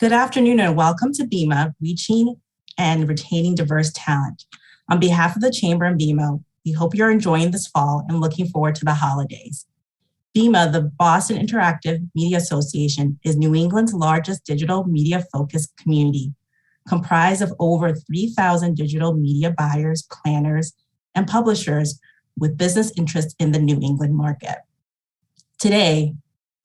Good afternoon and welcome to BIMA, Reaching and Retaining Diverse Talent. On behalf of the Chamber and BIMA, we hope you're enjoying this fall and looking forward to the holidays. BIMA, the Boston Interactive Media Association, is New England's largest digital media-focused community, comprised of over 3,000 digital media buyers, planners, and publishers with business interests in the New England market. Today,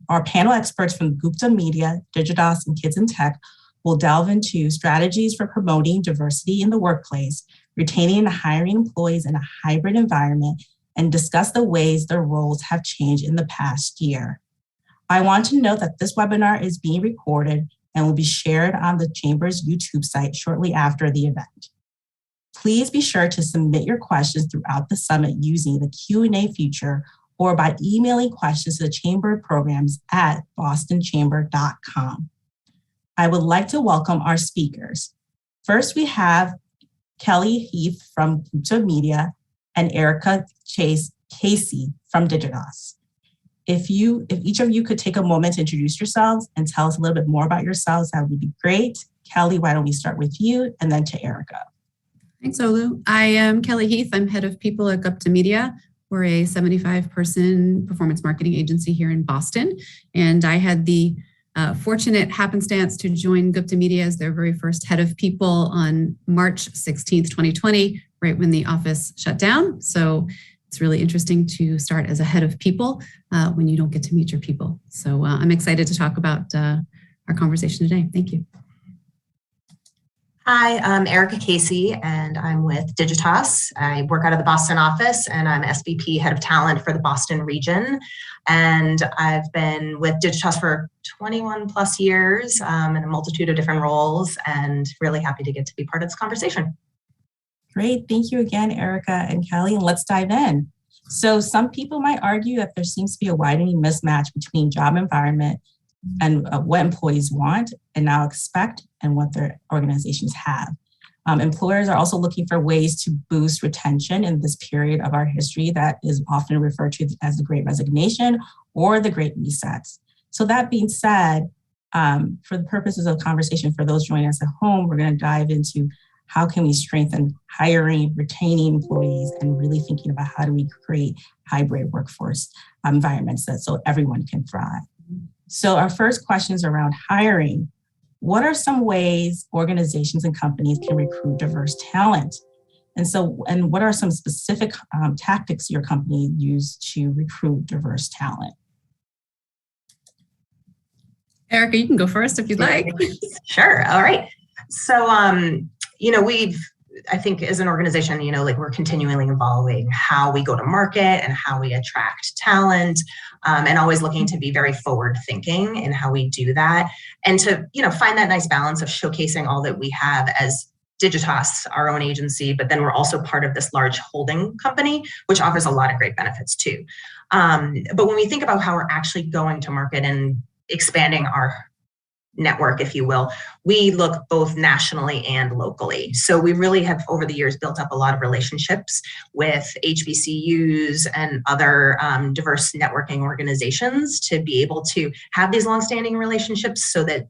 our panel experts from Gupta Media, Digitas, and Kids in Tech will delve into strategies for promoting diversity in the workplace, retaining and hiring employees in a hybrid environment, and discuss the ways their roles have changed in the past year. I want to note that this webinar is being recorded and will be shared on the Chamber's YouTube site shortly after the event. Please be sure to submit your questions throughout the summit using the Q&A feature or by emailing questions to the Chamber Programs at bostonchamber.com. I would like to welcome our speakers. First, we have Kelly Heath from Gupta Media and Erica Casey from Digitas. If each of you could take a moment to introduce yourselves and tell us a little bit more about yourselves, that would be great. Kelly, why don't we start with you and then to Erica. Thanks, Olu. I am Kelly Heath. I'm head of people at Gupta Media. We're a 75-person performance marketing agency here in Boston. And I had the fortunate happenstance to join Gupta Media as their very first head of people on March 16th, 2020, right when the office shut down. So it's really interesting to start as a head of people when you don't get to meet your people. So I'm excited to talk about our conversation today. Thank you. Hi, I'm Erica Casey, and I'm with Digitas. I work out of the Boston office, and I'm SVP Head of Talent for the Boston region. And I've been with Digitas for 21 plus years in a multitude of different roles, and really happy to get to be part of this conversation. Great, thank you again, Erica and Kelly, and let's dive in. So some people might argue that there seems to be a widening mismatch between job environment and what employees want and now expect and what their organizations have. Employers are also looking for ways to boost retention in this period of our history that is often referred to as the Great Resignation or the Great Resets. So that being said, for the purposes of conversation, for those joining us at home, we're going to dive into how can we strengthen hiring, retaining employees, and really thinking about how do we create hybrid workforce environments so everyone can thrive. So our first question is around hiring. What are some ways organizations and companies can recruit diverse talent? And what are some specific tactics your company use to recruit diverse talent? Erica, you can go first if you'd like. Sure, all right. So, I think as an organization, we're continually evolving how we go to market and how we attract talent, and always looking to be very forward thinking in how we do that. And to, find that nice balance of showcasing all that we have as Digitas, our own agency, but then we're also part of this large holding company, which offers a lot of great benefits too. But when we think about how we're actually going to market and expanding our network, if you will, we look both nationally and locally. So we really have over the years built up a lot of relationships with HBCUs and other diverse networking organizations to be able to have these longstanding relationships so that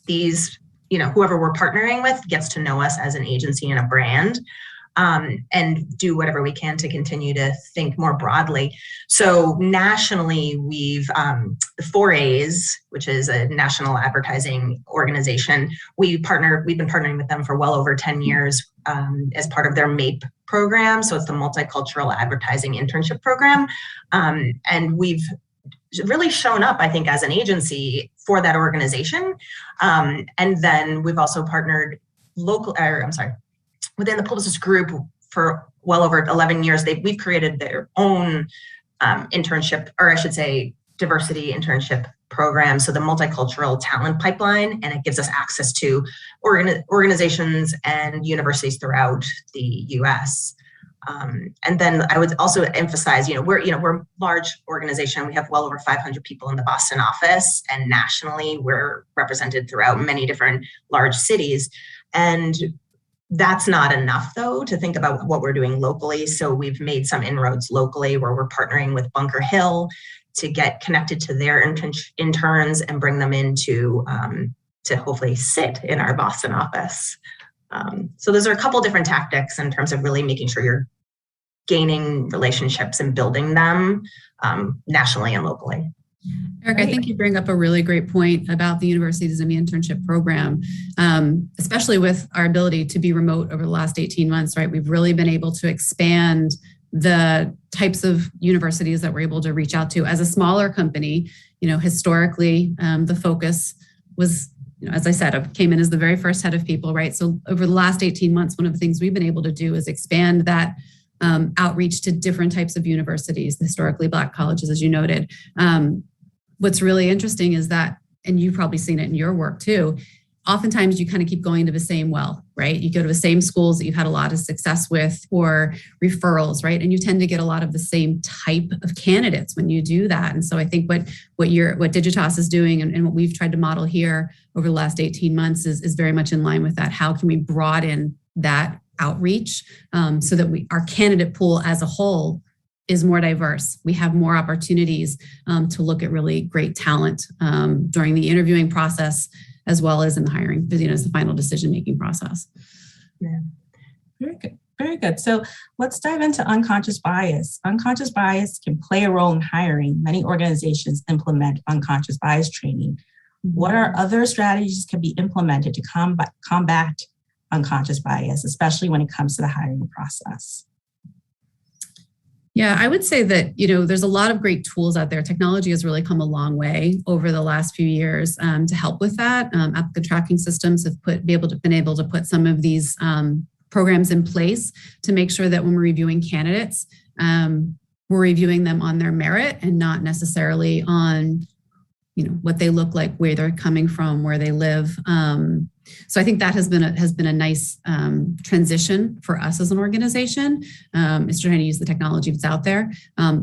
these, whoever we're partnering with gets to know us as an agency and a brand. And do whatever we can to continue to think more broadly. So nationally, we've the 4As, which is a national advertising organization. We've been partnering with them for well over 10 years as part of their MAPE program. So it's the Multicultural Advertising Internship Program. And we've really shown up, I think, as an agency for that organization. And then we've also partnered within the Publicis Group for well over 11 years. We've created their own internship, or I should say diversity internship program. So the Multicultural Talent Pipeline, and it gives us access to organizations and universities throughout the US. And then I would also emphasize, we're a large organization. We have well over 500 people in the Boston office, and nationally we're represented throughout many different large cities. And that's not enough, though, to think about what we're doing locally. So we've made some inroads locally where we're partnering with Bunker Hill to get connected to their interns and bring them into to hopefully sit in our Boston office. So those are a couple different tactics in terms of really making sure you're gaining relationships and building them nationally and locally. Eric, I think you bring up a really great point about the universities and the internship program, especially with our ability to be remote over the last 18 months, right? We've really been able to expand the types of universities that we're able to reach out to. As a smaller company, historically, the focus was, as I said, I came in as the very first head of people, right? So over the last 18 months, one of the things we've been able to do is expand that outreach to different types of universities, the historically Black colleges, as you noted. What's really interesting is that, and you've probably seen it in your work too, oftentimes you kind of keep going to the same well, right? You go to the same schools that you've had a lot of success with or referrals, right? And you tend to get a lot of the same type of candidates when you do that. And so I think what Digitas is doing and what we've tried to model here over the last 18 months is very much in line with that. How can we broaden that outreach so that our candidate pool as a whole is more diverse? We have more opportunities to look at really great talent during the interviewing process, as well as in the hiring, as the final decision-making process. Yeah, very good. Very good. So let's dive into unconscious bias. Unconscious bias can play a role in hiring. Many organizations implement unconscious bias training. What are other strategies can be implemented to combat unconscious bias, especially when it comes to the hiring process? Yeah, I would say that, there's a lot of great tools out there. Technology has really come a long way over the last few years to help with that. Applicant tracking systems have been able to put some of these programs in place to make sure that when we're reviewing candidates, we're reviewing them on their merit and not necessarily on, what they look like, where they're coming from, where they live. So I think that has been a nice transition for us as an organization, is trying to use the technology that's out there,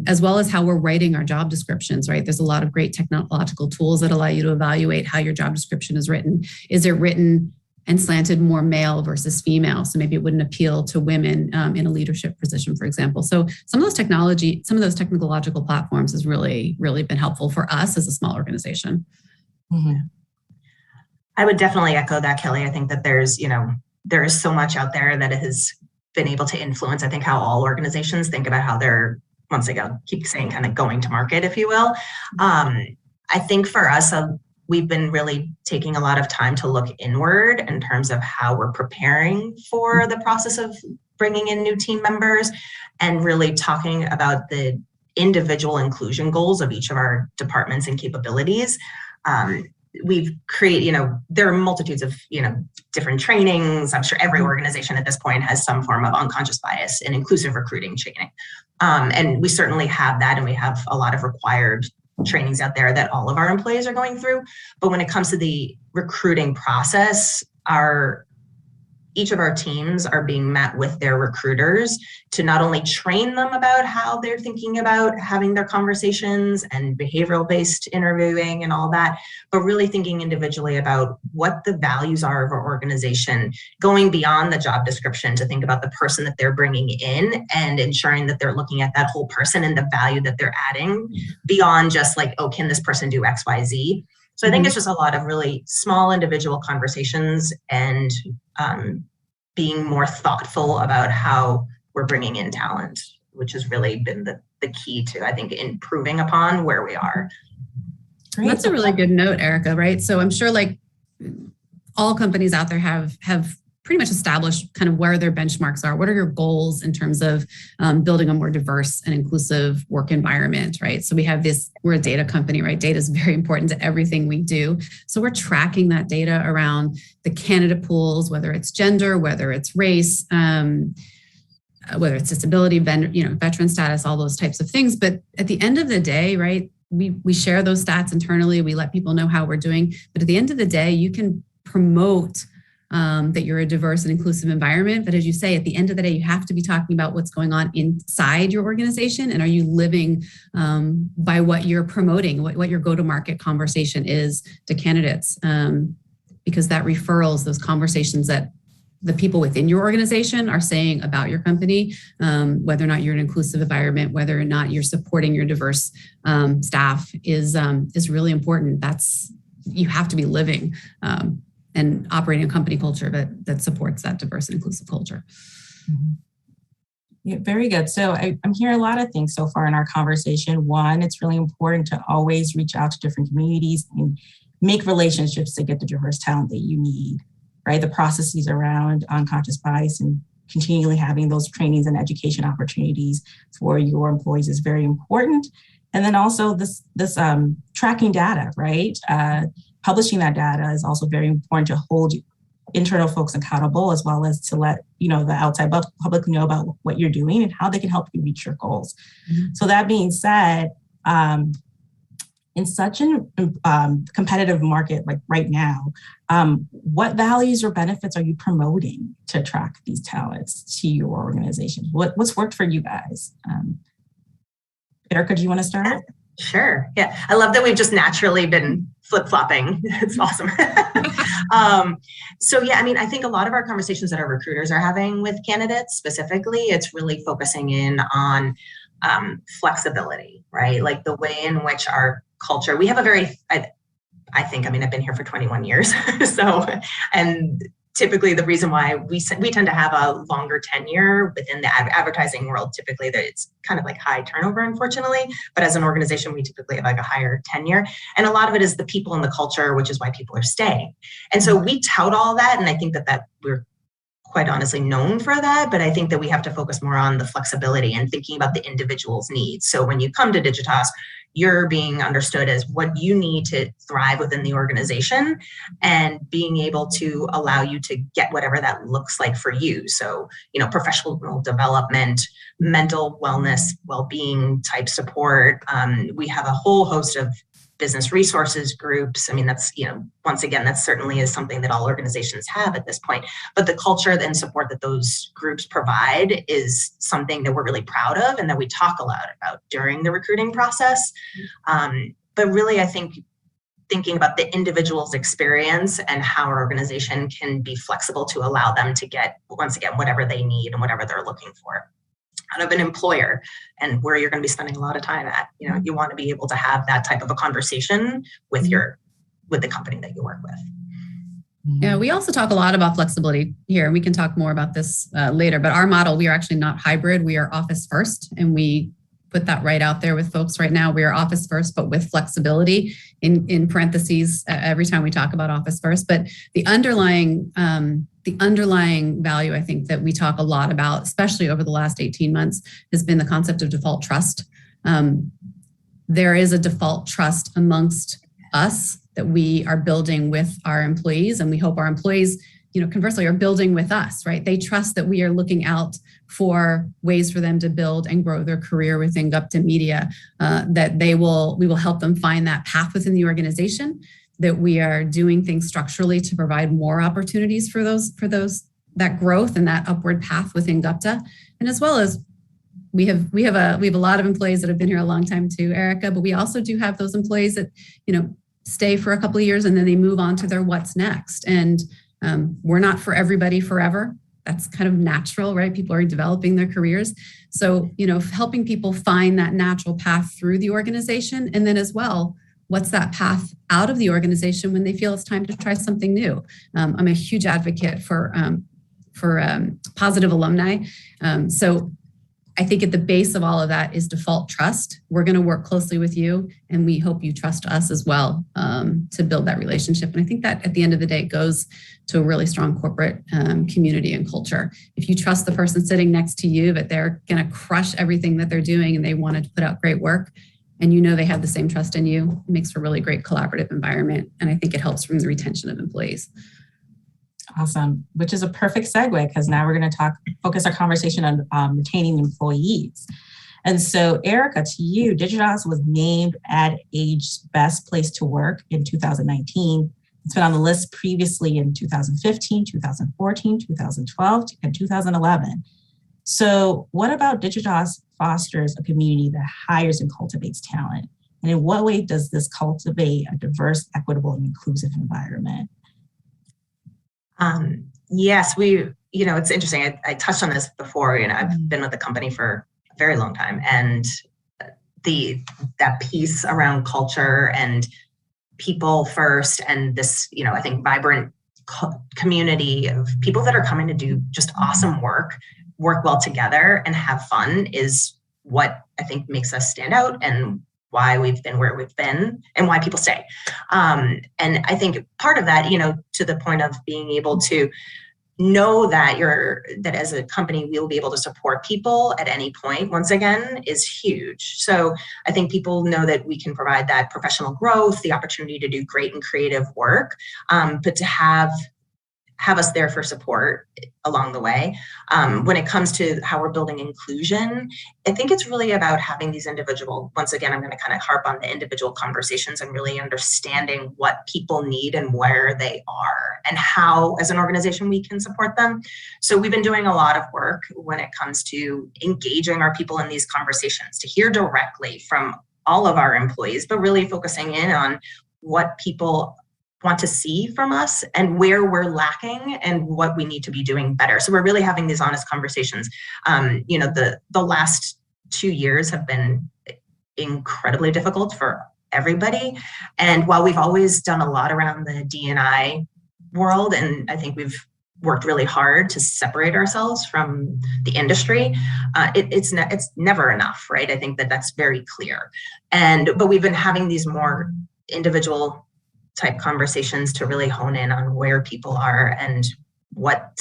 as well as how we're writing our job descriptions, right? There's a lot of great technological tools that allow you to evaluate how your job description is written. Is it written and slanted more male versus female? So maybe it wouldn't appeal to women in a leadership position, for example. So some of those technological platforms has really, really been helpful for us as a small organization. Mm-hmm. I would definitely echo that, Kelly. I think that there is so much out there that has been able to influence, I think, how all organizations think about how they're, once again, keep saying kind of going to market, if you will. I think for us, we've been really taking a lot of time to look inward in terms of how we're preparing for the process of bringing in new team members and really talking about the individual inclusion goals of each of our departments and capabilities. We've created, there are multitudes of, different trainings. I'm sure every organization at this point has some form of unconscious bias and inclusive recruiting training. And we certainly have that, and we have a lot of required trainings out there that all of our employees are going through. But when it comes to the recruiting process, each of our teams are being met with their recruiters to not only train them about how they're thinking about having their conversations and behavioral-based interviewing and all that, but really thinking individually about what the values are of our organization, going beyond the job description to think about the person that they're bringing in and ensuring that they're looking at that whole person and the value that they're adding beyond just like, oh, can this person do X, Y, Z? So I think it's just a lot of really small individual conversations and being more thoughtful about how we're bringing in talent, which has really been the key to, I think, improving upon where we are. Great. That's a really good note, Erica, right? So I'm sure like all companies out there have pretty much established kind of where their benchmarks are. What are your goals in terms of building a more diverse and inclusive work environment, right? So we're a data company, right? Data is very important to everything we do. So we're tracking that data around the candidate pools, whether it's gender, whether it's race, whether it's disability, veteran status, all those types of things. But at the end of the day, right, we share those stats internally. We let people know how we're doing. But at the end of the day, you can promote that you're a diverse and inclusive environment. But as you say, at the end of the day, you have to be talking about what's going on inside your organization. And are you living by what you're promoting, what your go-to-market conversation is to candidates? Because that referrals, those conversations that the people within your organization are saying about your company, whether or not you're an inclusive environment, whether or not you're supporting your diverse staff is really important. you have to be living and operating a company culture that supports that diverse and inclusive culture. Mm-hmm. Yeah, very good. So I'm hearing a lot of things so far in our conversation. One, it's really important to always reach out to different communities and make relationships to get the diverse talent that you need, right? The processes around unconscious bias and continually having those trainings and education opportunities for your employees is very important. And then also this tracking data, right? Publishing that data is also very important to hold internal folks accountable, as well as to let the outside public know about what you're doing and how they can help you reach your goals. Mm-hmm. So that being said, in such a competitive market like right now, what values or benefits are you promoting to attract these talents to your organization? What's worked for you guys? Erica, do you want to start? Sure. Yeah. I love that we've just naturally been flip-flopping. It's awesome. So yeah, I mean, I think a lot of our conversations that our recruiters are having with candidates specifically, it's really focusing in on flexibility, right? Like the way in which our culture, we have a very, I think, I've been here for 21 years. So, and typically the reason why we tend to have a longer tenure within the advertising world, typically that it's kind of like high turnover, unfortunately, but as an organization, we typically have like a higher tenure. And a lot of it is the people and the culture, which is why people are staying. And so we tout all that. And I think that we're quite honestly known for that, but I think that we have to focus more on the flexibility and thinking about the individual's needs. So when you come to Digitas, you're being understood as what you need to thrive within the organization and being able to allow you to get whatever that looks like for you. So, professional development, mental wellness, well-being type support. We have a whole host of business resources groups. I mean, that's, once again, that certainly is something that all organizations have at this point. But the culture and support that those groups provide is something that we're really proud of and that we talk a lot about during the recruiting process. But really, I think thinking about the individual's experience and how our organization can be flexible to allow them to get, once again, whatever they need and whatever they're looking for out of an employer and where you're going to be spending a lot of time at. You want to be able to have that type of a conversation with the company that you work with. Yeah, we also talk a lot about flexibility here. We can talk more about this later, but our model, we are actually not hybrid. We are office first, and we put that right out there with folks right now. We are office first, but with flexibility in parentheses every time we talk about office first. But the underlying value, I think, that we talk a lot about, especially over the last 18 months, has been the concept of default trust. There is a default trust amongst us that we are building with our employees, and we hope our employees, conversely, are building with us, right? They trust that we are looking out for ways for them to build and grow their career within Gupta Media, that we will help them find that path within the organization, that we are doing things structurally to provide more opportunities for that growth and that upward path within Gupta. And as well as we have a lot of employees that have been here a long time too, Erica, but we also do have those employees that, stay for a couple of years and then they move on to their what's next. And we're not for everybody forever. That's kind of natural, right? People are developing their careers. So, helping people find that natural path through the organization. And then as well, what's that path out of the organization when they feel it's time to try something new? I'm a huge advocate for positive alumni. So I think at the base of all of that is default trust. We're going to work closely with you, and we hope you trust us as well to build that relationship. And I think that at the end of the day, it goes to a really strong corporate community and culture. If you trust the person sitting next to you that they're going to crush everything that they're doing and they want to put out great work, and they have the same trust in you, it makes for a really great collaborative environment. And I think it helps from the retention of employees. Awesome, which is a perfect segue because now we're going to focus our conversation on retaining employees. And so, Erica, to you, Digitas was named Ad Age's Best Place to Work in 2019. It's been on the list previously in 2015, 2014, 2012, and 2011. So what about Digitas fosters a community that hires and cultivates talent? And in what way does this cultivate a diverse, equitable, and inclusive environment? Yes, it's interesting. I touched on this before. I've been with the company for a very long time, and that piece around culture and people first and this, I think vibrant community of people that are coming to do just awesome work well together and have fun is what I think makes us stand out and why we've been where we've been and why people stay. And I think part of that, to the point of being able to know that as a company, we will be able to support people at any point, once again, is huge. So I think people know that we can provide that professional growth, the opportunity to do great and creative work, but to have us there for support along the way. When it comes to how we're building inclusion, I think it's really about having these individual, once again, I'm going to kind of harp on the individual conversations and really understanding what people need and where they are and how, as an organization, we can support them. So we've been doing a lot of work when it comes to engaging our people in these conversations, to hear directly from all of our employees, but really focusing in on what people want to see from us and where we're lacking and what we need to be doing better. So we're really having these honest conversations. The last 2 years have been incredibly difficult for everybody. And while we've always done a lot around the D&I world, and I think we've worked really hard to separate ourselves from the industry, it's never enough, right? I think that's very clear. But we've been having these more individual type conversations to really hone in on where people are and what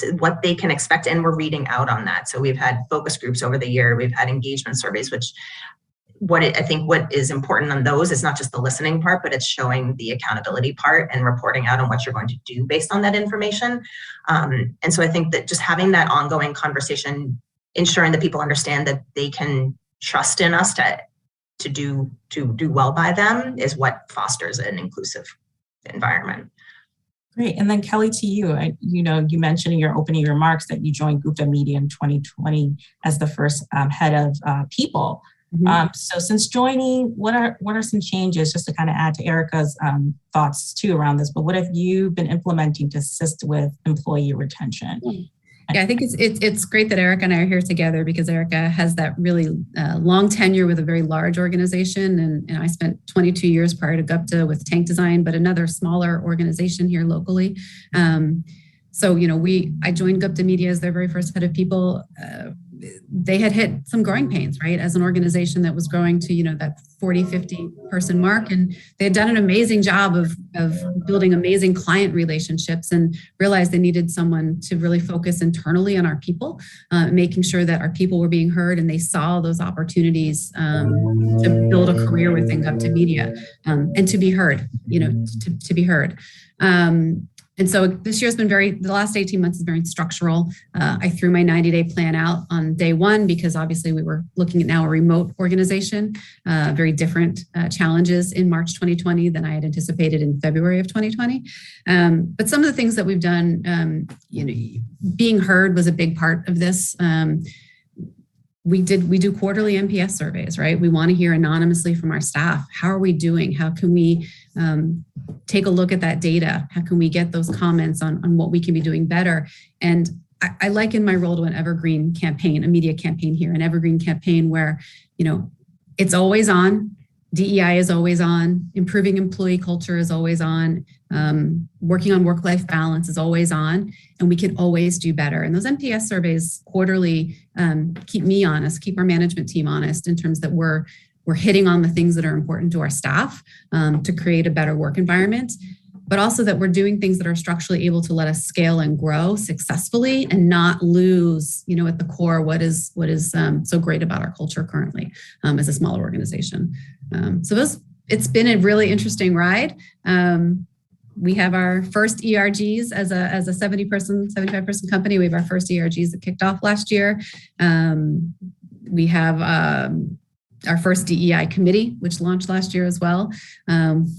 they can expect. And we're reading out on that. So we've had focus groups over the year. We've had engagement surveys, which I think what is important on those is not just the listening part, but it's showing the accountability part and reporting out on what you're going to do based on that information. And so I think that just having that ongoing conversation, ensuring that people understand that they can trust in us to do well by them is what fosters an inclusive environment. Great. And then Kelly, to you, you mentioned in your opening remarks that you joined Gupta Media in 2020 as the first head of people. Mm-hmm. So since joining, what are some changes, just to kind of add to Erica's thoughts too around this, but what have you been implementing to assist with employee retention? Yeah, I think it's great that Erica and I are here together because Erica has that really long tenure with a very large organization. And I spent 22 years prior to Gupta with Tank Design, but another smaller organization here locally. So, I joined Gupta Media as their very first head of people. They had hit some growing pains, right? As an organization that was growing to, that 40, 50 person mark. And they had done an amazing job of building amazing client relationships and realized they needed someone to really focus internally on our people, making sure that our people were being heard and they saw those opportunities to build a career within Gupta Media and to be heard, to be heard. And so this year's been the last 18 months is very structural. I threw my 90-day plan out on day one because obviously we were looking at now a remote organization, very different challenges in March 2020 than I had anticipated in February of 2020. But some of the things that we've done, being heard was a big part of this. We do quarterly NPS surveys, right? We want to hear anonymously from our staff. How are we doing? How can we take a look at that data? How can we get those comments on what we can be doing better? And I liken my role to an evergreen campaign, a media campaign here, an evergreen campaign where, it's always on. DEI is always on. Improving employee culture is always on. Working on work-life balance is always on, and we can always do better. And those NPS surveys quarterly keep me honest, keep our management team honest in terms that we're hitting on the things that are important to our staff to create a better work environment, but also that we're doing things that are structurally able to let us scale and grow successfully and not lose, at the core, what is so great about our culture currently as a smaller organization. It's been a really interesting ride. We have our first ERGs as a 75 person company. We have our first ERGs that kicked off last year. We have our first DEI committee, which launched last year as well.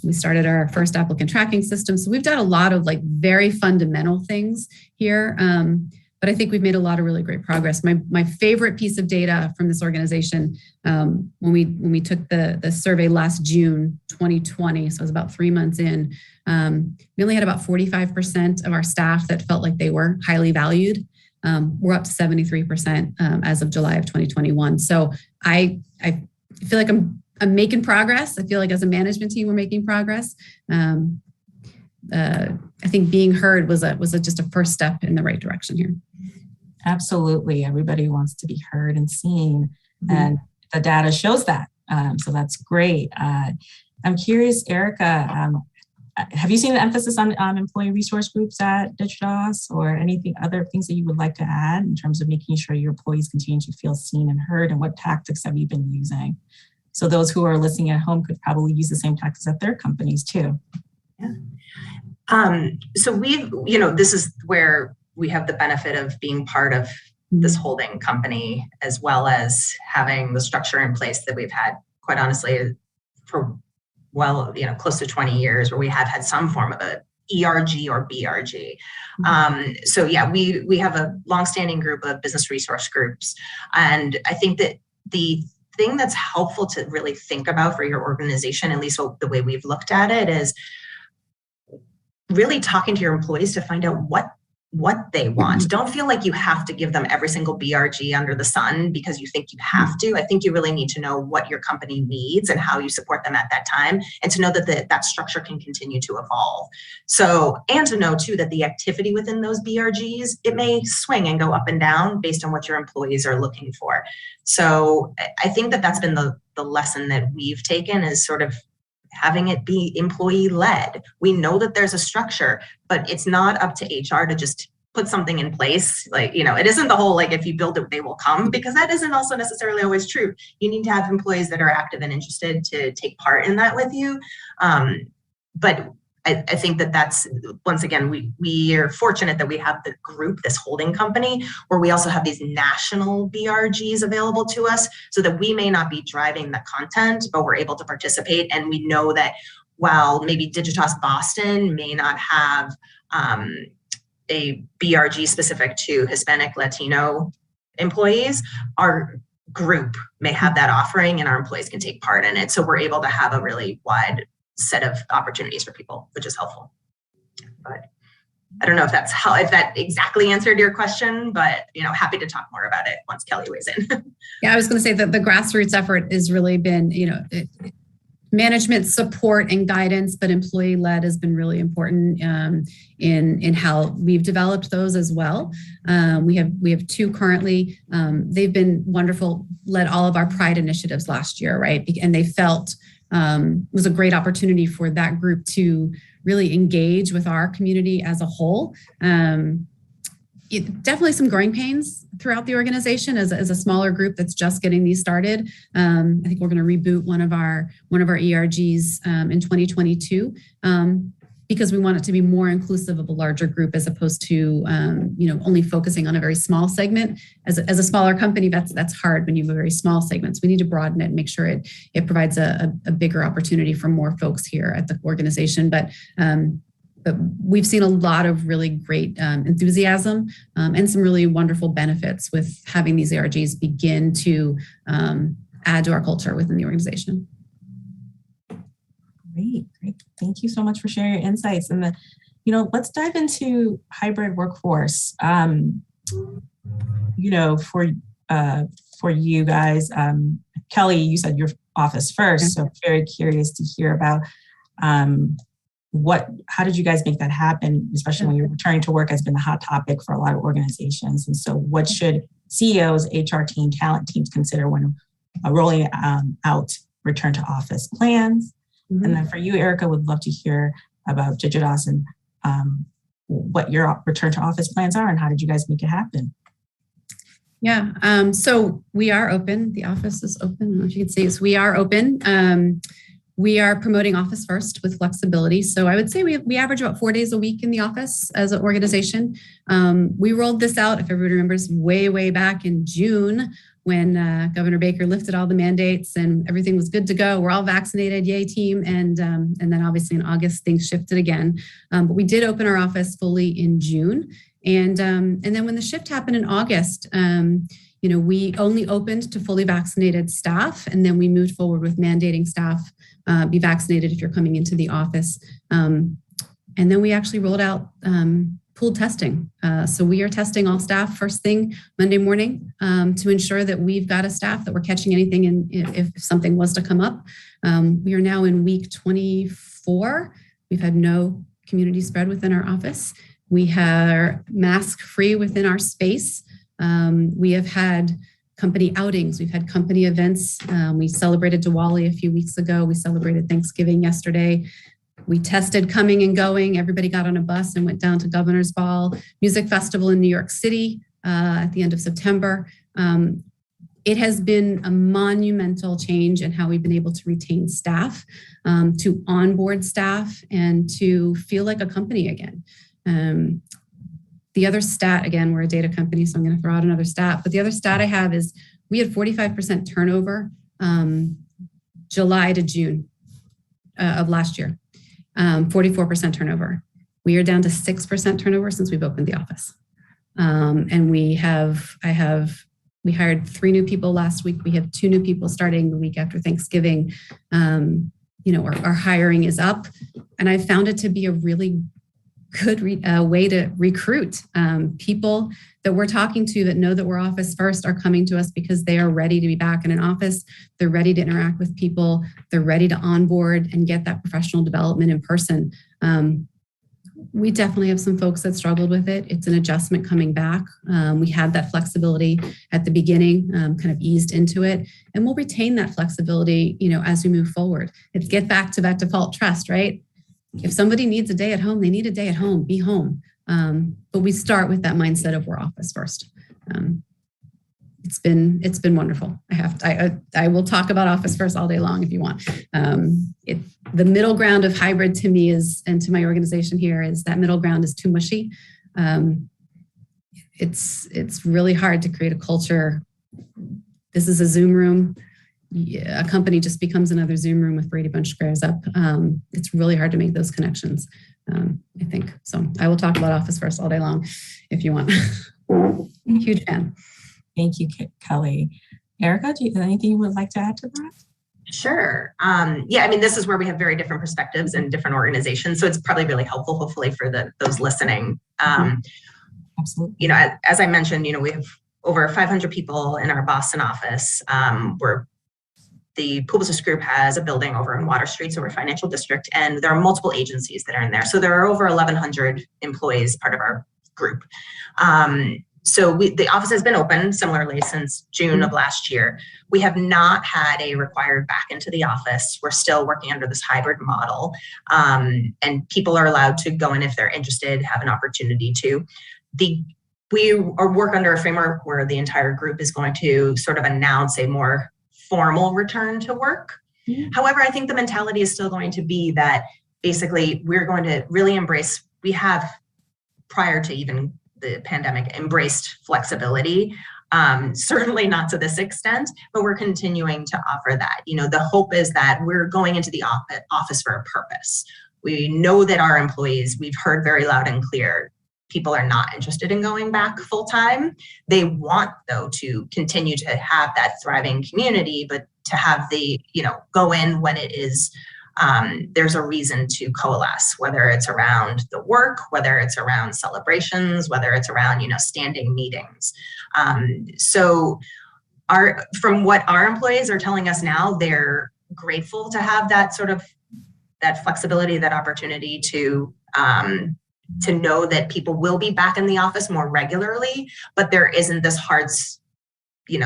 We started our first applicant tracking system. So we've done a lot of very fundamental things here. But I think we've made a lot of really great progress. My favorite piece of data from this organization, when we took the survey last June 2020, so it was about 3 months in, we only had about 45% of our staff that felt like they were highly valued. We're up to 73% as of July of 2021. So I feel like I'm I'm making progress. I feel like as a management team, we're making progress. I think being heard was just a first step in the right direction here. Absolutely. Everybody wants to be heard and seen, and the data shows that. So that's great. I'm curious, Erica, have you seen the emphasis on employee resource groups at Digitas, or anything, other things that you would like to add in terms of making sure your employees continue to feel seen and heard, and what tactics have you been using? So those who are listening at home could probably use the same tactics at their companies too. Yeah. So this is where we have the benefit of being part of this holding company, as well as having the structure in place that we've had, quite honestly, for close to 20 years, where we have had some form of a ERG or BRG. So yeah, we have a longstanding group of business resource groups. And I think that the thing that's helpful to really think about for your organization, at least the way we've looked at it, is really talking to your employees to find out what they want. Don't feel like you have to give them every single BRG under the sun because you think you have to. I think you really need to know what your company needs and how you support them at that time, and to know that that structure can continue to evolve. So, and to know too that the activity within those BRGs, it may swing and go up and down based on what your employees are looking for. So I think that that's been the lesson that we've taken, is sort of having it be employee led. We know that there's a structure, but it's not up to HR to just put something in place. It isn't the whole, if you build it, they will come, because that isn't also necessarily always true. You need to have employees that are active and interested to take part in that with you. But I think that's, once again, we are fortunate that we have the group, this holding company, where we also have these national BRGs available to us, so that we may not be driving the content, but we're able to participate. And we know that while maybe Digitas Boston may not have a BRG specific to Hispanic Latino employees, our group may have that offering and our employees can take part in it. So we're able to have a really wide set of opportunities for people, which is helpful. But I don't know if that exactly answered your question, but happy to talk more about it once Kelly weighs in. Yeah, I was going to say that the grassroots effort has really been, management support and guidance, but employee-led has been really important in how we've developed those as well. We have two currently. They've been wonderful, led all of our Pride initiatives last year, right? And they felt was a great opportunity for that group to really engage with our community as a whole. Definitely some growing pains throughout the organization as a smaller group that's just getting these started. I think we're going to reboot one of our ERGs in 2022 because we want it to be more inclusive of a larger group, as opposed to only focusing on a very small segment. As a smaller company, that's hard when you have very small segments. We need to broaden it and make sure it provides a bigger opportunity for more folks here at the organization. But we've seen a lot of really great enthusiasm and some really wonderful benefits with having these ARGs begin to add to our culture within the organization. Great. Thank you so much for sharing your insights. And let's dive into hybrid workforce. For you guys, Kelly, you said your office first, so very curious to hear about how did you guys make that happen, especially when you're returning to work has been a hot topic for a lot of organizations. And so what should CEOs, HR team, talent teams consider when rolling out return to office plans? Mm-hmm. And then for you, Erica, would love to hear about Digitas and what your return to office plans are and how did you guys make it happen? Yeah, so we are open. The office is open. I don't know if you can see us. We are open. We are promoting office first with flexibility. So I would say we average about 4 days a week in the office as an organization. We rolled this out, if everybody remembers, way back in June when Governor Baker lifted all the mandates and everything was good to go. We're all vaccinated, yay team. And then obviously in August, things shifted again. But we did open our office fully in June. And then when the shift happened in August, we only opened to fully vaccinated staff, and then we moved forward with mandating staff be vaccinated if you're coming into the office. And then we actually rolled out pooled testing. So we are testing all staff first thing Monday morning to ensure that we've got a staff that we're catching anything in if something was to come up. We are now in week 24. We've had no community spread within our office. We are mask free within our space. We have had company outings. We've had company events. We celebrated Diwali a few weeks ago. We celebrated Thanksgiving yesterday. We tested coming and going. Everybody got on a bus and went down to Governor's Ball Music Festival in New York City at the end of September. It has been a monumental change in how we've been able to retain staff, to onboard staff, and to feel like a company again. The other stat, again, we're a data company, so I'm going to throw out another stat, but the other stat I have is we had 45% turnover July to June of last year, 44% turnover. We are down to 6% turnover since we've opened the office. And we hired 3 new people last week. We have 2 new people starting the week after Thanksgiving. Our hiring is up, and I found it to be a really good way to recruit. People that we're talking to that know that we're office first are coming to us because they are ready to be back in an office. They're ready to interact with people. They're ready to onboard and get that professional development in person. We definitely have some folks that struggled with it. It's an adjustment coming back. We had that flexibility at the beginning, kind of eased into it, and we'll retain that flexibility, as we move forward. It's get back to that default trust, right? If somebody needs a day at home, they need a day at home, be home. But we start with that mindset of we're office first. It's been wonderful. I will talk about office first all day long if you want. The middle ground of hybrid to me is, and to my organization here, is that middle ground is too mushy. It's really hard to create a culture. This is a Zoom room. A company just becomes another Zoom room with Brady Bunch squares up. It's really hard to make those connections, I think. So I will talk about office first all day long if you want. Huge fan. Thank you, Kelly. Erica, do you have anything you would like to add to that? Sure. This is where we have very different perspectives in different organizations. So it's probably really helpful, hopefully, for those listening. Absolutely. As I mentioned, we have over 500 people in our Boston office. The Publicis Group has a building over in Water Street, so we're a financial district, and there are multiple agencies that are in there. So there are over 1,100 employees part of our group. So the office has been open similarly since June of last year. We have not had a required back into the office. We're still working under this hybrid model, and people are allowed to go in if they're interested, have an opportunity to. We work under a framework where the entire group is going to sort of announce a more formal return to work. However, I think the mentality is still going to be that basically we're going to really embrace, we have, prior to even the pandemic, embraced flexibility. Certainly not to this extent, but we're continuing to offer that. The hope is that we're going into the office for a purpose. We know that our employees, we've heard very loud and clear, people are not interested in going back full time. They want, though, to continue to have that thriving community, but to have the, go in when it is, there's a reason to coalesce, whether it's around the work, whether it's around celebrations, whether it's around, standing meetings. So from what our employees are telling us now, they're grateful to have that sort of, that flexibility, that opportunity to know that people will be back in the office more regularly, but there isn't this hard,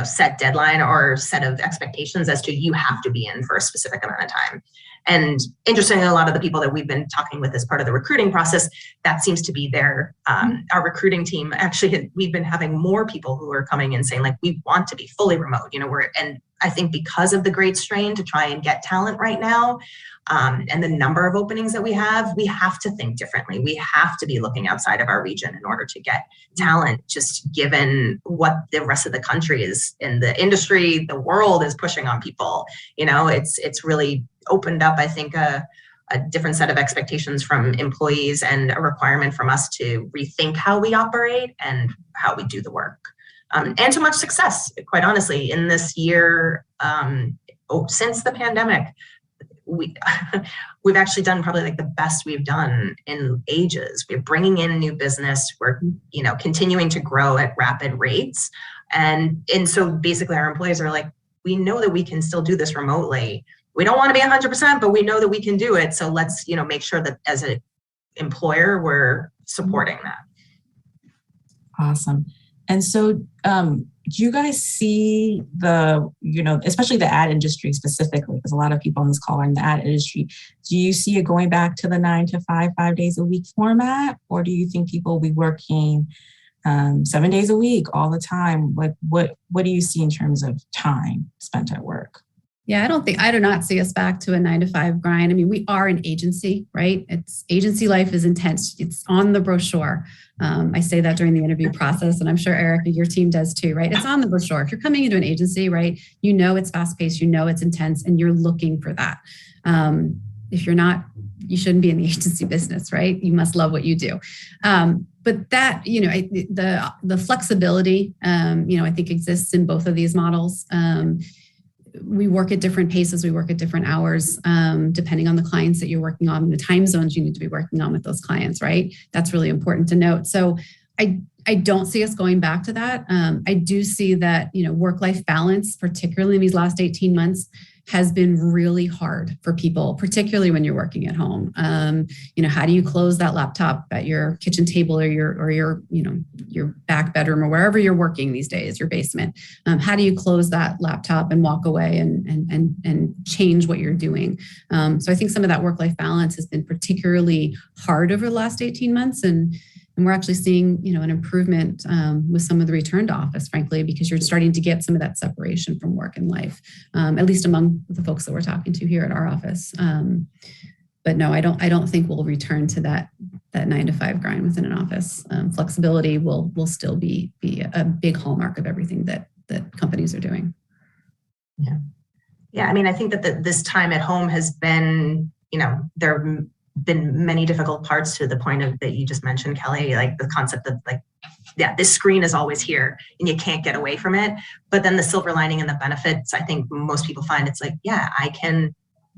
set deadline or set of expectations as to you have to be in for a specific amount of time. And interestingly, a lot of the people that we've been talking with as part of the recruiting process, that seems to be our recruiting team. Actually, we've been having more people who are coming in saying, we want to be fully remote. And I think because of the great strain to try and get talent right now, and the number of openings that we have to think differently. We have to be looking outside of our region in order to get talent, just given what the rest of the country is in the industry, the world is pushing on people. It's really opened up, I think, a different set of expectations from employees and a requirement from us to rethink how we operate and how we do the work. And to much success, quite honestly, in this year, since the pandemic. we've actually done probably like the best we've done in ages. We're bringing in new business. We're, continuing to grow at rapid rates. And so basically our employees are like, we know that we can still do this remotely. We don't want to be 100%, but we know that we can do it. So let's, make sure that as an employer, we're supporting that. Awesome. And so do you guys see especially the ad industry specifically, because a lot of people on this call are in the ad industry, do you see it going back to the 9 to 5 days a week format? Or do you think people will be working 7 days a week all the time? Like what do you see in terms of time spent at work? Yeah, I do not see us back to a 9 to 5 grind. I mean, we are an agency, right? Agency life is intense. It's on the brochure. I say that during the interview process, and I'm sure Erica, your team does too, right? It's on the brochure. If you're coming into an agency, right, it's fast paced, it's intense, and you're looking for that. If you're not, you shouldn't be in the agency business, right? You must love what you do. But that, the flexibility, I think exists in both of these models. We work at different paces. We work at different hours, depending on the clients that you're working on, the time zones you need to be working on with those clients, right? That's really important to note. So I don't see us going back to that. I do see that, work-life balance, particularly in these last 18 months, has been really hard for people, particularly when you're working at home. How do you close that laptop at your kitchen table or your back bedroom or wherever you're working these days, your basement? How do you close that laptop and walk away and change what you're doing? So I think some of that work-life balance has been particularly hard over the last 18 months. And we're actually seeing, an improvement with some of the return to office, frankly, because you're starting to get some of that separation from work and life, at least among the folks that we're talking to here at our office. But no, I don't think we'll return to that 9 to 5 grind within an office. Flexibility will still be a big hallmark of everything that companies are doing. Yeah. I mean, I think that this time at home has been, there been many difficult parts to the point of that you just mentioned, Kelly, like the concept of this screen is always here and you can't get away from it. But then the silver lining and the benefits, I think most people find it's like, yeah, I can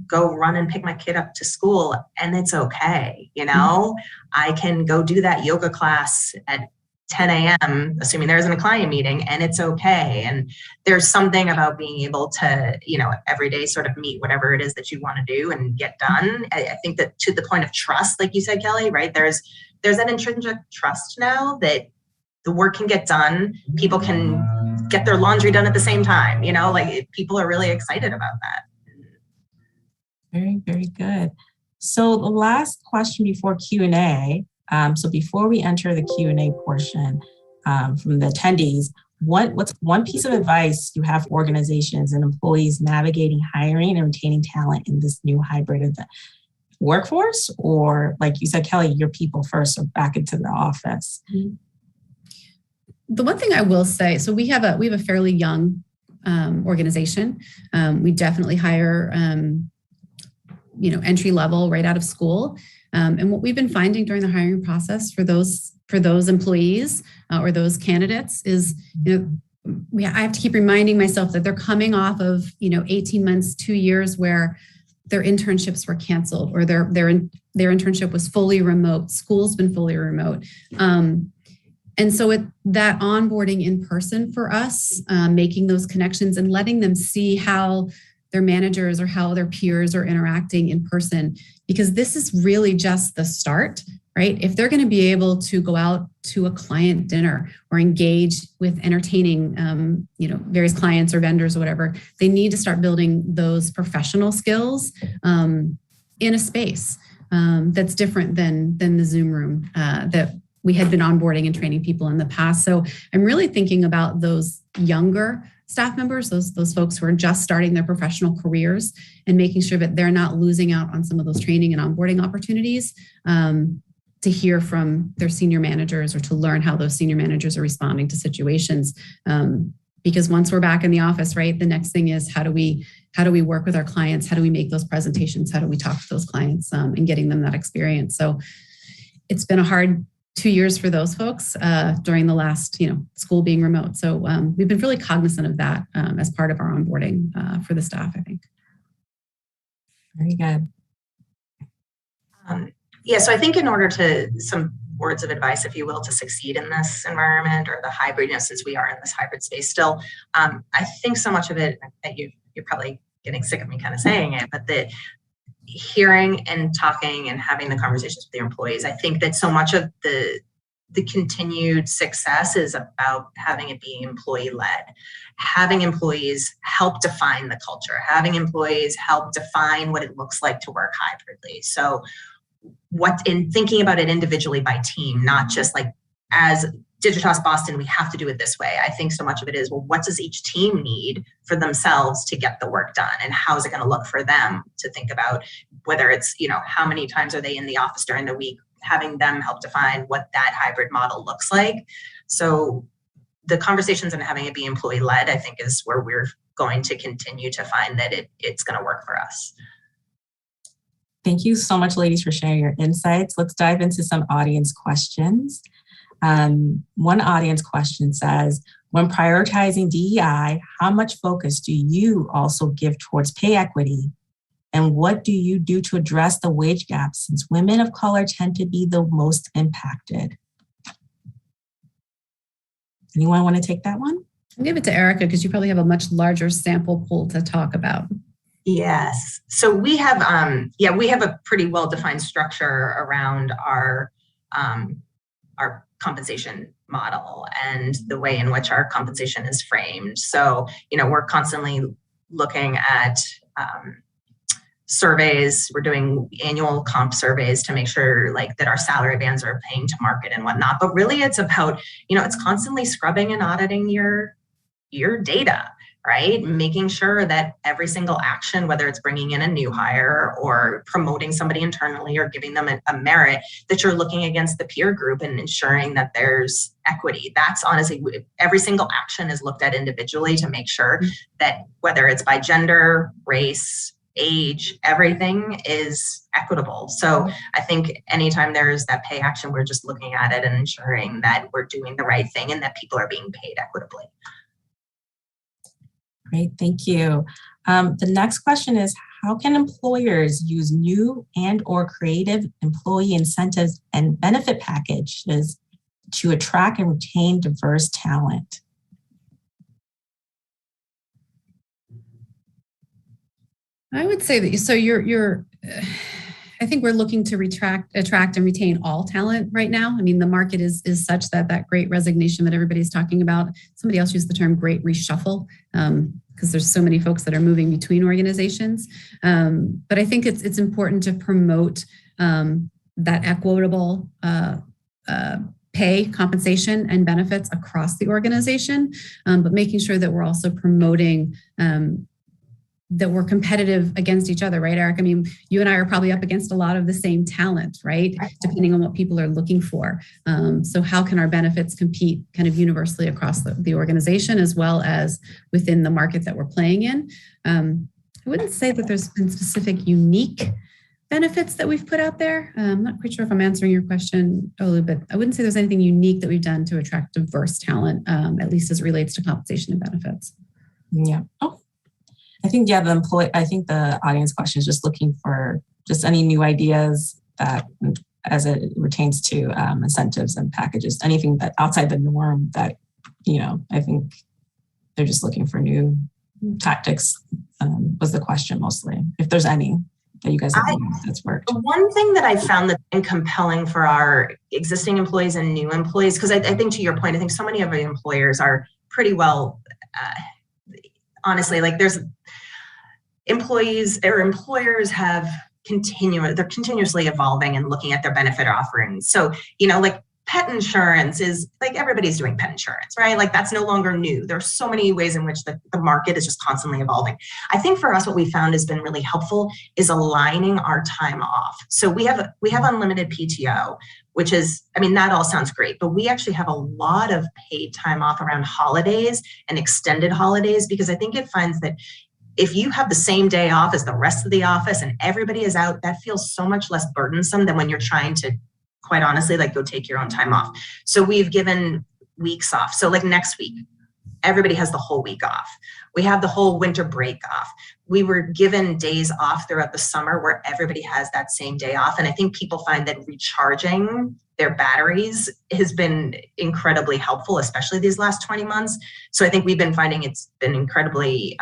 go run and pick my kid up to school and it's okay. I can go do that yoga class at 10 a.m., assuming there isn't a client meeting, and it's okay. And there's something about being able to, every day sort of meet whatever it is that you want to do and get done. I think that to the point of trust, like you said, Kelly, right? There's that intrinsic trust now that the work can get done. People can get their laundry done at the same time. People are really excited about that. Very, very good. So the last question before Q&A. So before we enter the Q&A portion from the attendees, what's one piece of advice you have for organizations and employees navigating hiring and retaining talent in this new hybrid of the workforce? Or like you said, Kelly, your people first or back into the office? The one thing I will say, so we have a fairly young organization. We definitely hire entry level right out of school. And what we've been finding during the hiring process for those employees or those candidates is, I have to keep reminding myself that they're coming off of 18 months, 2 years where their internships were canceled or their internship was fully remote. School's been fully remote. And so that onboarding in person for us, making those connections and letting them see how their managers or how their peers are interacting in person, because this is really just the start, right? If they're going to be able to go out to a client dinner or engage with entertaining, various clients or vendors or whatever, they need to start building those professional skills in a space that's different than the Zoom room that we had been onboarding and training people in the past. So I'm really thinking about those younger staff members, those folks who are just starting their professional careers and making sure that they're not losing out on some of those training and onboarding opportunities to hear from their senior managers or to learn how those senior managers are responding to situations. Because once we're back in the office, right, the next thing is how do we work with our clients? How do we make those presentations? How do we talk to those clients and getting them that experience? So it's been a hard 2 years for those folks during the last, school being remote. So we've been really cognizant of that as part of our onboarding for the staff, I think. Very good. Yeah, so I think in order to, some words of advice, if you will, to succeed in this environment or the hybrid, since we are in this hybrid space still, I think so much of it, that you're probably getting sick of me kind of saying it, but that hearing and talking and having the conversations with your employees, I think that so much of the continued success is about having it be employee-led, having employees help define the culture, having employees help define what it looks like to work hybridly. So what, in thinking about it individually by team, not just like as Digitas Boston, we have to do it this way. I think so much of it is, well, what does each team need for themselves to get the work done? And how is it going to look for them to think about whether it's, how many times are they in the office during the week, having them help define what that hybrid model looks like. So the conversations and having it be employee-led, I think, is where we're going to continue to find that it's going to work for us. Thank you so much, ladies, for sharing your insights. Let's dive into some audience questions. One audience question says, when prioritizing DEI, how much focus do you also give towards pay equity? And what do you do to address the wage gap, since women of color tend to be the most impacted? Anyone want to take that one? I'll give it to Erica, because you probably have a much larger sample pool to talk about. Yes. So we have, we have a pretty well-defined structure around our compensation model and the way in which our compensation is framed. So, we're constantly looking at surveys. We're doing annual comp surveys to make sure that our salary bands are paying to market and whatnot. But really it's about, it's constantly scrubbing and auditing your data, right? Making sure that every single action, whether it's bringing in a new hire or promoting somebody internally or giving them a merit, that you're looking against the peer group and ensuring that there's equity. That's honestly, every single action is looked at individually to make sure that whether it's by gender, race, age, everything is equitable. So I think anytime there's that pay action, we're just looking at it and ensuring that we're doing the right thing and that people are being paid equitably. Great, thank you. The next question is, how can employers use new and or creative employee incentives and benefit packages to attract and retain diverse talent? I would say that, so I think we're looking to attract and retain all talent right now. I mean, the market is such that great resignation that everybody's talking about, somebody else used the term great reshuffle, because there's so many folks that are moving between organizations. But I think it's important to promote that equitable pay, compensation, and benefits across the organization, but making sure that we're also promoting that we're competitive against each other, right, Eric? I mean, you and I are probably up against a lot of the same talent, right? Depending on what people are looking for. So how can our benefits compete kind of universally across the organization as well as within the market that we're playing in? I wouldn't say that there's been specific unique benefits that we've put out there. I'm not quite sure if I'm answering your question, Olu, but I wouldn't say there's anything unique that we've done to attract diverse talent, at least as it relates to compensation and benefits. Yeah. Oh. I think, I think the audience question is just looking for just any new ideas that, as it pertains to incentives and packages, anything that outside the norm that, I think they're just looking for new tactics, was the question mostly. If there's any that you guys have used that's worked. One thing that I found that's been compelling for our existing employees and new employees, because I think to your point, I think so many of our employers are pretty well, honestly, there's employees, their employers have they're continuously evolving and looking at their benefit offerings. So, pet insurance is everybody's doing pet insurance, right? That's no longer new. There's so many ways in which the market is just constantly evolving. I think for us, what we found has been really helpful is aligning our time off. So we have unlimited PTO, which is, that all sounds great, but we actually have a lot of paid time off around holidays and extended holidays, because I think it finds that if you have the same day off as the rest of the office and everybody is out, that feels so much less burdensome than when you're trying to, quite honestly, go take your own time off. So we've given weeks off. So next week, everybody has the whole week off. We have the whole winter break off. we were given days off throughout the summer where everybody has that same day off. And I think people find that recharging their batteries has been incredibly helpful, especially these last 20 months. So I think we've been finding it's been incredibly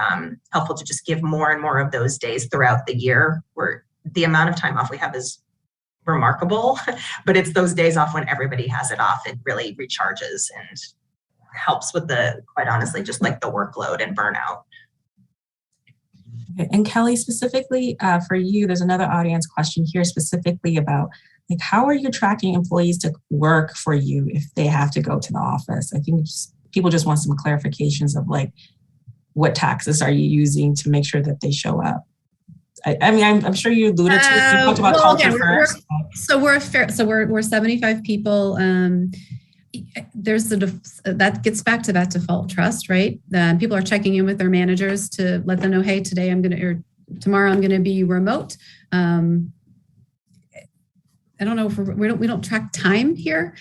helpful to just give more and more of those days throughout the year, where the amount of time off we have is remarkable, but it's those days off when everybody has it off. It really recharges and helps with quite honestly, just like the workload and burnout. Okay. And Kelly, specifically for you, there's another audience question here specifically about like, how are you attracting employees to work for you if they have to go to the office? I think people just want some clarifications of like, what taxes are you using to make sure that they show up? I mean, I'm sure you alluded to it. You talked about culture first. We're 75 people. That gets back to that default trust, right? People are checking in with their managers to let them know, hey, tomorrow I'm gonna be remote. I don't know if we don't track time here.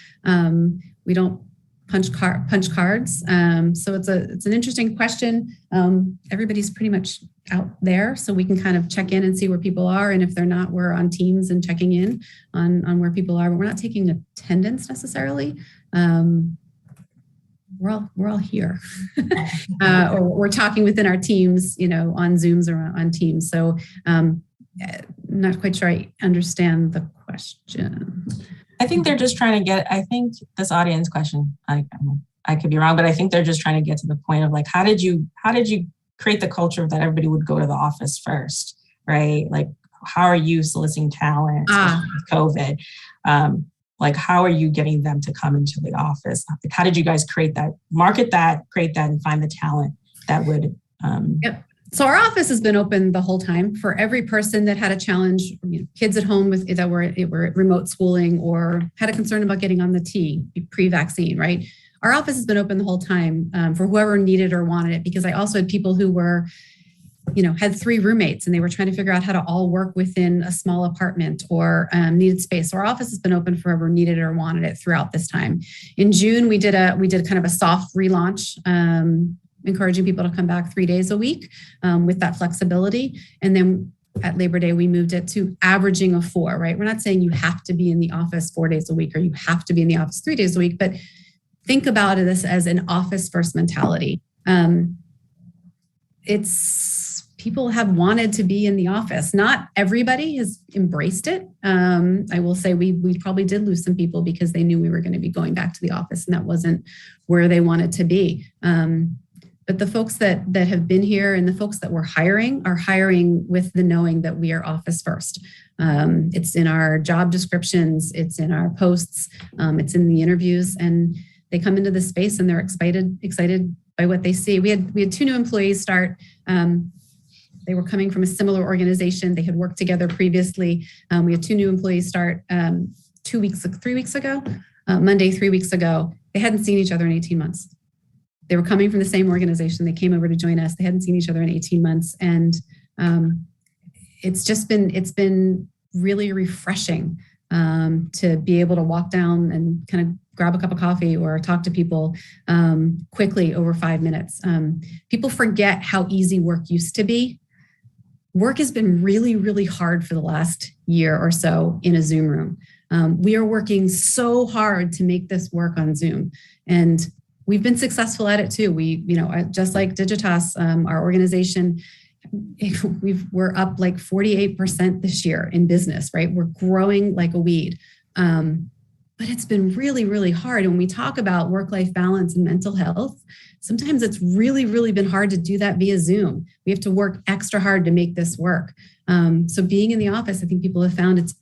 We don't punch cards. So it's an interesting question. Everybody's pretty much out there, so we can kind of check in and see where people are. And if they're not, we're on Teams and checking in on where people are. But we're not taking attendance necessarily. We're all here, or we're talking within our teams, on Zooms or on Teams. So I'm not quite sure I understand the question. I think they're just trying to get, I think this audience question, I could be wrong, but I think they're just trying to get to the point of like, how did you create the culture that everybody would go to the office first, right? Like, how are you soliciting talent with COVID? Like, how are you getting them to come into the office? Like, how did you guys create that, market that, create that, and find the talent that would? Yep. So our office has been open the whole time for every person that had a challenge, kids at home that were remote schooling or had a concern about getting on the T pre-vaccine, right? Our office has been open the whole time for whoever needed or wanted it, because I also had people who were, had 3 roommates and they were trying to figure out how to all work within a small apartment or needed space. So our office has been open for whoever needed it or wanted it throughout this time. In June, we did kind of a soft relaunch, encouraging people to come back 3 days a week with that flexibility. And then at Labor Day, we moved it to averaging of 4, right? We're not saying you have to be in the office 4 days a week or you have to be in the office 3 days a week, but think about this as an office first mentality. People have wanted to be in the office. Not everybody has embraced it. I will say we probably did lose some people because they knew we were going to be going back to the office and that wasn't where they wanted to be. But the folks that have been here and the folks that we're hiring are hiring with the knowing that we are office first. It's in our job descriptions, it's in our posts, it's in the interviews, and they come into the space and they're excited by what they see. We had 2 new employees start. They were coming from a similar organization. They had worked together previously. We had 2 new employees start 3 weeks ago, Monday, 3 weeks ago. They hadn't seen each other in 18 months. They were coming from the same organization. They came over to join us. They hadn't seen each other in 18 months. And it's been really refreshing to be able to walk down and kind of grab a cup of coffee or talk to people quickly over 5 minutes. People forget how easy work used to be. Work has been really, really hard for the last year or so in a Zoom room. We are working so hard to make this work on Zoom. And we've been successful at it too. We, just like Digitas, our organization, we're up like 48% this year in business, right? We're growing like a weed. But it's been really, really hard. When we talk about work-life balance and mental health, sometimes it's really, really been hard to do that via Zoom. We have to work extra hard to make this work. So being in the office, I think people have found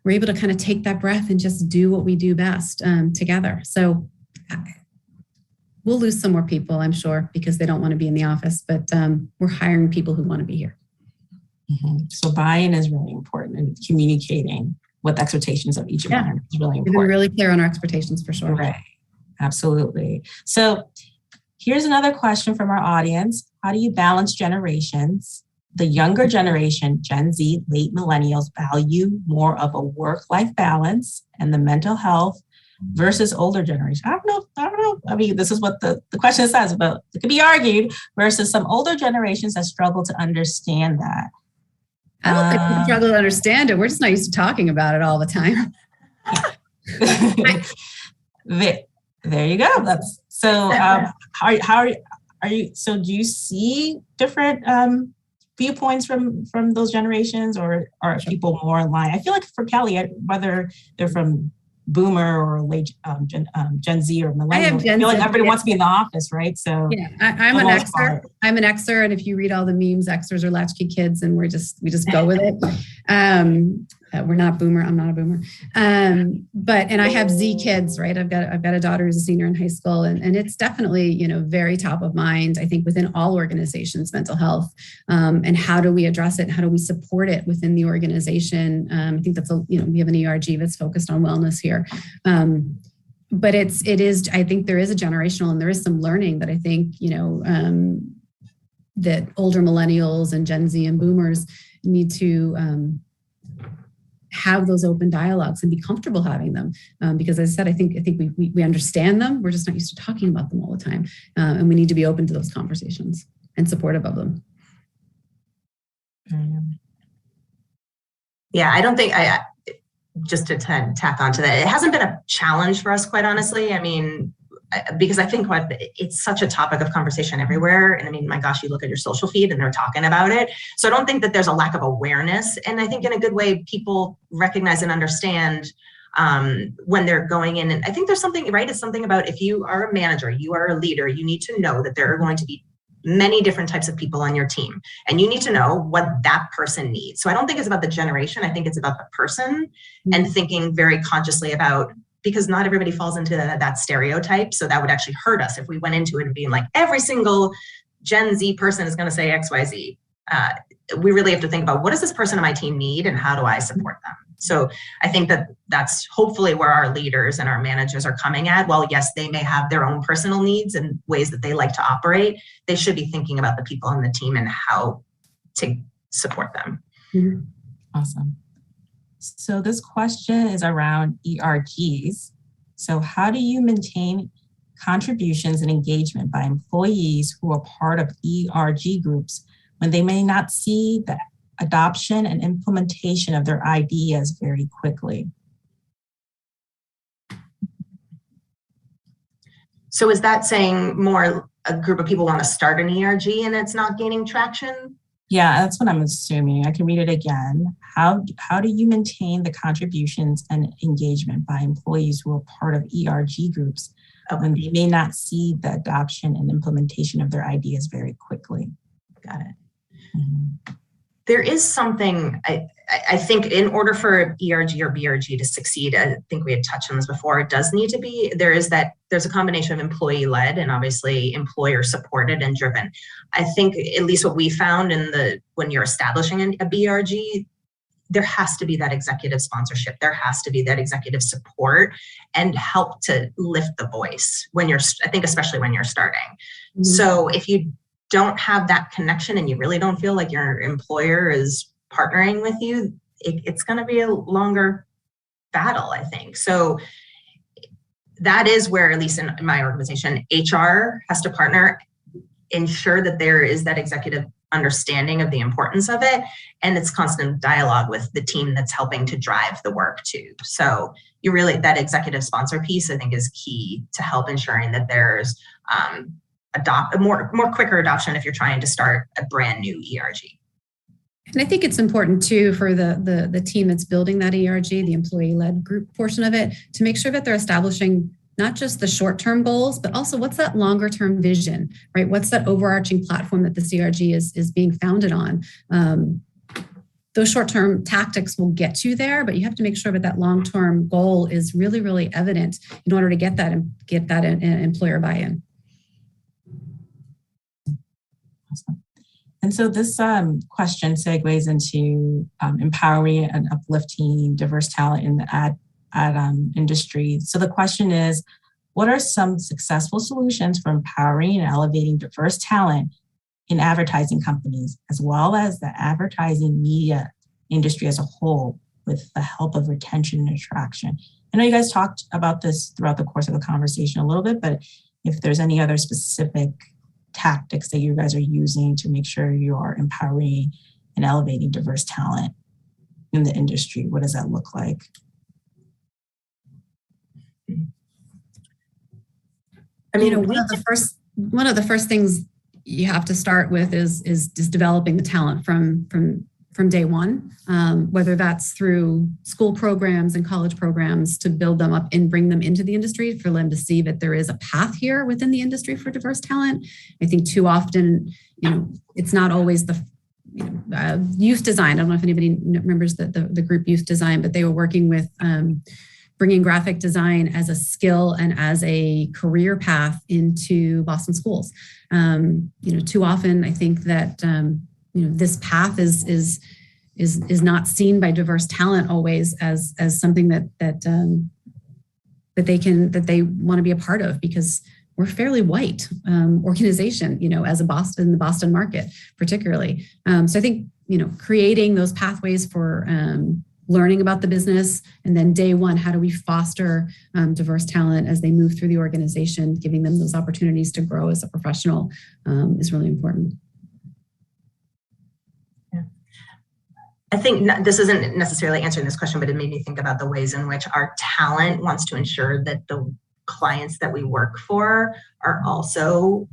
we're able to kind of take that breath and just do what we do best together. So we'll lose some more people, I'm sure, because they don't want to be in the office, but we're hiring people who want to be here. Mm-hmm. So buy-in is really important, and communicating what the expectations of each environment is really important. We've been really clear on our expectations for sure. Right. Absolutely. So here's another question from our audience. How do you balance generations? The younger generation, Gen Z, late millennials, value more of a work-life balance and the mental health versus older generation. I don't know. I mean, this is what the question says, but it could be argued versus some older generations that struggle to understand that. I don't think we struggle to understand it. We're just not used to talking about it all the time. There you go. That's so. How are you? So do you see different viewpoins from those generations, or are people more in line? I feel like for Kelly, whether they're from Boomer or late Gen Z or Millennial, I feel like everybody wants to be in the office, right? So yeah, I'm an Xer. I'm an Xer, and if you read all the memes, Xers are latchkey kids, and we just go with it. We're not Boomer. I'm not a Boomer. And I have Z kids, right? I've got a daughter who's a senior in high school, and it's definitely, very top of mind, I think, within all organizations, mental health, and how do we address it? How do we support it within the organization? I think that's we have an ERG that's focused on wellness here. But it is, I think there is a generational, and there is some learning that I think, that older millennials and Gen Z and boomers need to, have those open dialogues and be comfortable having them. Because as I said, I think we understand them. We're just not used to talking about them all the time. And we need to be open to those conversations and supportive of them. Yeah, I don't think just to tack onto that, it hasn't been a challenge for us, quite honestly. I mean, because I think it's such a topic of conversation everywhere. And I mean, my gosh, you look at your social feed and they're talking about it. So I don't think that there's a lack of awareness. And I think in a good way, people recognize and understand when they're going in. And I think there's something, right? It's something about if you are a manager, you are a leader, you need to know that there are going to be many different types of people on your team, and you need to know what that person needs. So I don't think it's about the generation. I think it's about the person and thinking very consciously about, because not everybody falls into that stereotype. So that would actually hurt us if we went into it and being like, every single Gen Z person is going to say X, Y, Z. We really have to think about, what does this person on my team need and how do I support them? So I think that's hopefully where our leaders and our managers are coming at. While yes, they may have their own personal needs and ways that they like to operate, they should be thinking about the people on the team and how to support them. Mm-hmm. Awesome. So this question is around ERGs. So how do you maintain contributions and engagement by employees who are part of ERG groups when they may not see the adoption and implementation of their ideas very quickly? So is that saying more a group of people want to start an ERG and it's not gaining traction? Yeah, that's what I'm assuming. I can read it again. How do you maintain the contributions and engagement by employees who are part of ERG groups when they may not see the adoption and implementation of their ideas very quickly? Got it. Mm-hmm. There is something, I think in order for ERG or BRG to succeed, I think we had touched on this before, it does need to be, there's a combination of employee-led and obviously employer-supported and driven. I think at least what we found when you're establishing a BRG, there has to be that executive sponsorship. There has to be that executive support and help to lift the voice I think especially when you're starting. Mm-hmm. So if you don't have that connection and you really don't feel like your employer is partnering with you, it's going to be a longer battle, I think. So that is where, at least in my organization, HR has to partner, ensure that there is that executive understanding of the importance of it, and it's constant dialogue with the team that's helping to drive the work too. So that executive sponsor piece, I think, is key to help ensuring that there's a more quicker adoption if you're trying to start a brand new ERG. And I think it's important too for the team that's building that ERG, the employee-led group portion of it, to make sure that they're establishing not just the short-term goals, but also what's that longer-term vision, right? What's that overarching platform that the ERG is being founded on? Those short-term tactics will get you there, but you have to make sure that long-term goal is really, really evident in order to get that employer buy-in. Awesome. And so this question segues into empowering and uplifting diverse talent in the ad industry. So the question is, what are some successful solutions for empowering and elevating diverse talent in advertising companies, as well as the advertising media industry as a whole, with the help of retention and attraction? I know you guys talked about this throughout the course of the conversation a little bit, but if there's any other specific tactics that you guys are using to make sure you are empowering and elevating diverse talent in the industry, what does that look like? I mean, one of the first things you have to start with is developing the talent from day one, whether that's through school programs and college programs to build them up and bring them into the industry for them to see that there is a path here within the industry for diverse talent. I think too often, it's not always the youth design. I don't know if anybody remembers the group Youth Design, but they were working with bringing graphic design as a skill and as a career path into Boston schools. Too often I think that this path is not seen by diverse talent always as something that they want to be a part of, because we're a fairly white organization, as the Boston market particularly. So I think creating those pathways for learning about the business, and then day one, how do we foster diverse talent as they move through the organization, giving them those opportunities to grow as a professional is really important. I think this isn't necessarily answering this question, but it made me think about the ways in which our talent wants to ensure that the clients that we work for are also,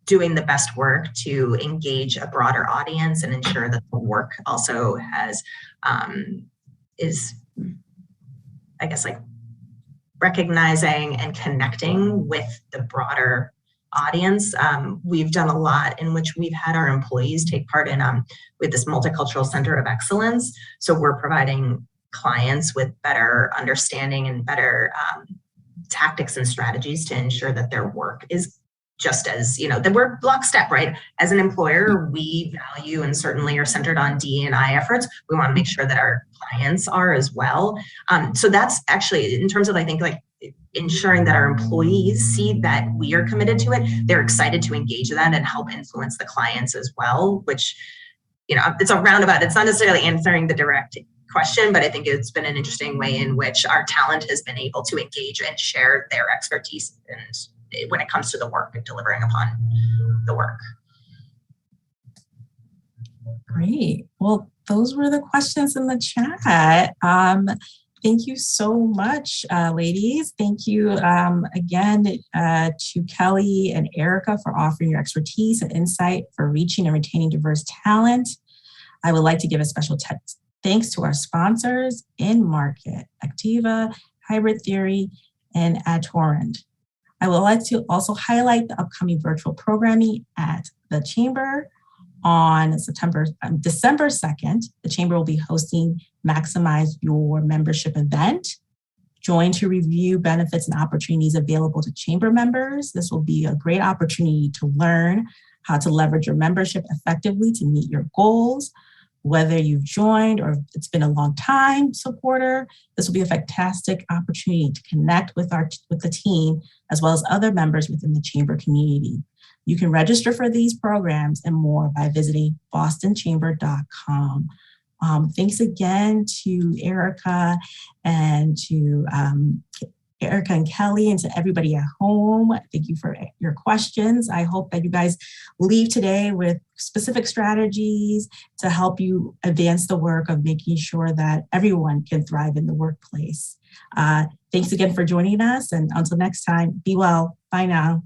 doing the best work to engage a broader audience and ensure that the work also has, is, I guess, like recognizing and connecting with the broader audience. We've done a lot in which we've had our employees take part in with this Multicultural Center of Excellence. So we're providing clients with better understanding and better tactics and strategies to ensure that their work is just as, that we're lockstep, right? As an employer, we value and certainly are centered on D&I efforts. We want to make sure that our clients are as well. So that's actually, in terms of, I think, like ensuring that our employees see that we are committed to it, they're excited to engage that and help influence the clients as well, which, it's a roundabout. It's not necessarily answering the direct question, but I think it's been an interesting way in which our talent has been able to engage and share their expertise and when it comes to the work and delivering upon the work. Great. Well, those were the questions in the chat. Thank you so much, ladies. Thank you again to Kelly and Erica for offering your expertise and insight for reaching and retaining diverse talent. I would like to give a special thanks to our sponsors in market, Activa, Hybrid Theory, and Atorrent. I would like to also highlight the upcoming virtual programming at the Chamber on December 2nd. The Chamber will be hosting Maximize Your Membership event. Join to review benefits and opportunities available to Chamber members. This will be a great opportunity to learn how to leverage your membership effectively to meet your goals. Whether you've joined or it's been a long time supporter, this will be a fantastic opportunity to connect with the team as well as other members within the Chamber community. You can register for these programs and more by visiting bostonchamber.com. Thanks again to Erica and to Erica and Kelly, and to everybody at home. Thank you for your questions. I hope that you guys leave today with specific strategies to help you advance the work of making sure that everyone can thrive in the workplace. Thanks again for joining us, and until next time, be well. Bye now.